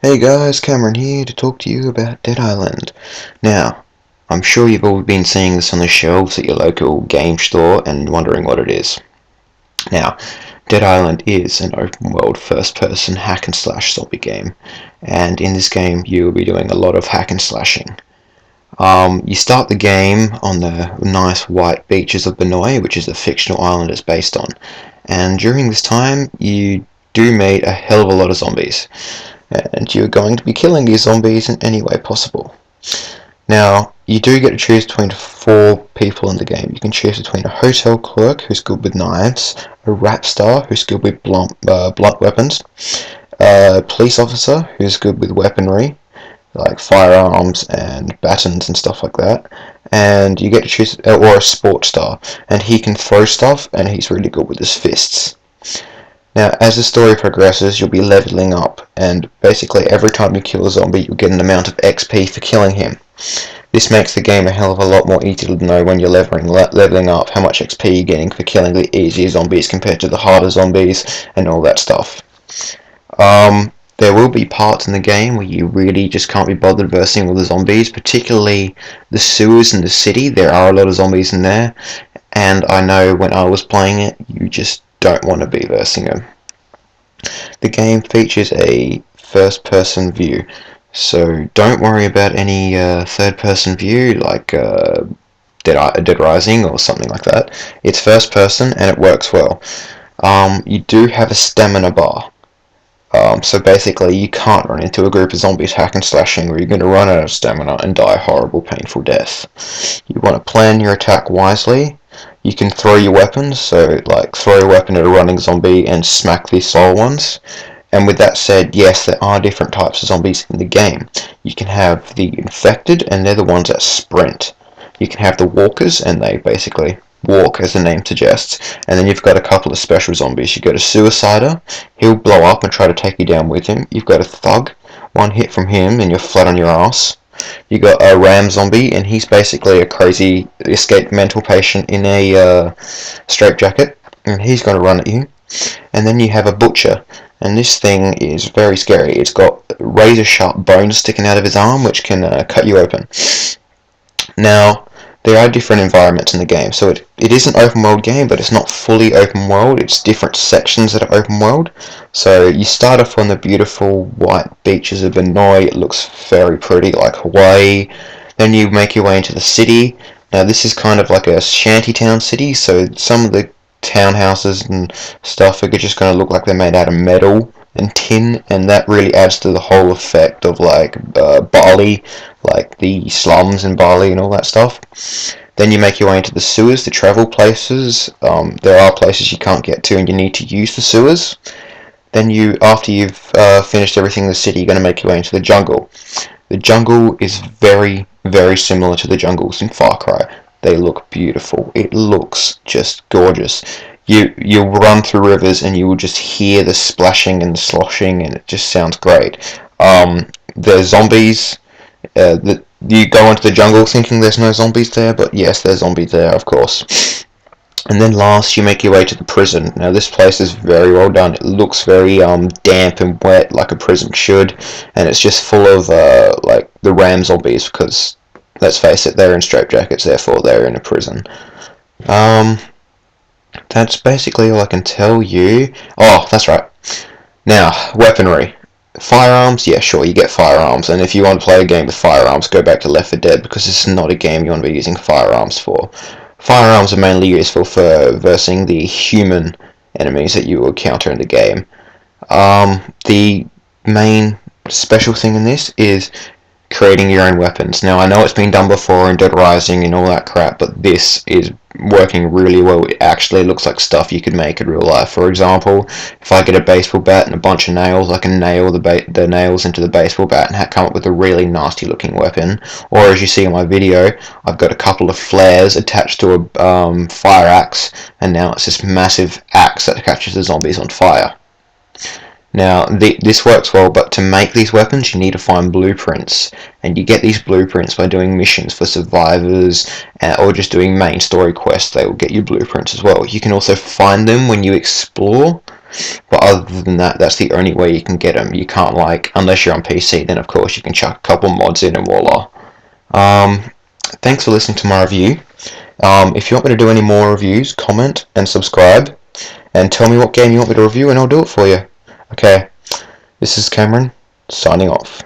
Hey guys, Cameron here to talk to you about Dead Island. Now, I'm sure you've all been seeing this on the shelves at your local game store and wondering what it is. Now, Dead Island is an open world first person hack and slash zombie game, and in this game you will be doing a lot of hack and slashing. You start the game on the nice white beaches of Benoi, which is the fictional island it's based on, and during this time you do meet a hell of a lot of zombies, and you're going to be killing these zombies in any way possible. Now, you do get to choose between 4 people in the game. You can choose between a hotel clerk who's good with knives, a rap star who's good with blunt weapons, a police officer who's good with weaponry, like firearms and batons and stuff like that, and you get to choose, or a sports star, and he can throw stuff and he's really good with his fists. Now, as the story progresses, you'll be leveling up, and basically every time you kill a zombie, you'll get an amount of XP for killing him. This makes the game a hell of a lot more easy to know when you're leveling up how much XP you're getting for killing the easier zombies compared to the harder zombies and all that stuff. There will be parts in the game where you really just can't be bothered versing all the zombies, particularly the sewers in the city. There are a lot of zombies in there, and I know when I was playing it, you just don't want to be versing them. The game features a first-person view, so don't worry about any third-person view like Dead Rising or something like that. It's first-person and it works well. You do have a stamina bar. So basically you can't run into a group of zombies hack and slashing or you're going to run out of stamina and die a horrible painful death. You want to plan your attack wisely. You can throw your weapons, so like throw a weapon at a running zombie and smack the slow ones. And with that said, yes, there are different types of zombies in the game. You can have the infected, and they're the ones that sprint. You can have the walkers, and they basically walk, as the name suggests. And then you've got a couple of special zombies. You've got a suicider, he'll blow up and try to take you down with him. You've got a thug, one hit from him and you're flat on your ass. You got a ram zombie, and he's basically a crazy escaped mental patient in a straitjacket, and he's going to run at you. And then you have a butcher, and this thing is very scary. It's got razor sharp bones sticking out of his arm, which can cut you open. Now, there are different environments in the game, so it is an open world game, but it's not fully open world. It's different sections that are open world. So you start off on the beautiful white beaches of Benoi. It looks very pretty, like Hawaii. Then you make your way into the city. Now this is kind of like a shantytown city, so some of the townhouses and stuff are just going to look like they're made out of metal and tin, and that really adds to the whole effect of like Bali, like the slums in Bali and all that stuff. Then you make your way into the sewers, the travel places. There are places you can't get to and you need to use the sewers. Then after you've finished everything in the city, you're going to make your way into the jungle. The jungle is very, very similar to the jungles in Far Cry. They look beautiful. It looks just gorgeous. You'll run through rivers and you will just hear the splashing and sloshing, and it just sounds great. There's zombies. You go into the jungle thinking there's no zombies there, but yes, there's zombies there, of course. And then last, you make your way to the prison. Now this place is very well done. It looks very damp and wet, like a prison should, and it's just full of like the ram zombies, because let's face it, they're in straitjackets, therefore they're in a prison. That's basically all I can tell you. Oh, that's right. Now, weaponry. Firearms, yeah, sure, you get firearms, and if you want to play a game with firearms, go back to Left 4 Dead, because this is not a game you want to be using firearms for. Firearms are mainly useful for versing the human enemies that you will encounter in the game. The main special thing in this is creating your own weapons. Now, I know it's been done before in Dead Rising and all that crap, but this is working really well. It actually looks like stuff you could make in real life. For example, if I get a baseball bat and a bunch of nails, I can nail the nails into the baseball bat and come up with a really nasty looking weapon. Or as you see in my video, I've got a couple of flares attached to a fire axe, and now it's this massive axe that catches the zombies on fire. Now, this works well, but to make these weapons, you need to find blueprints, and you get these blueprints by doing missions for survivors, or just doing main story quests. They will get you blueprints as well. You can also find them when you explore, But other than that, that's the only way you can get them. You can't, like, unless you're on PC, then of course you can chuck a couple mods in and voila. Thanks for listening to my review. If you want me to do any more reviews, comment and subscribe, and tell me what game you want me to review, and I'll do it for you. Okay, this is Cameron, signing off.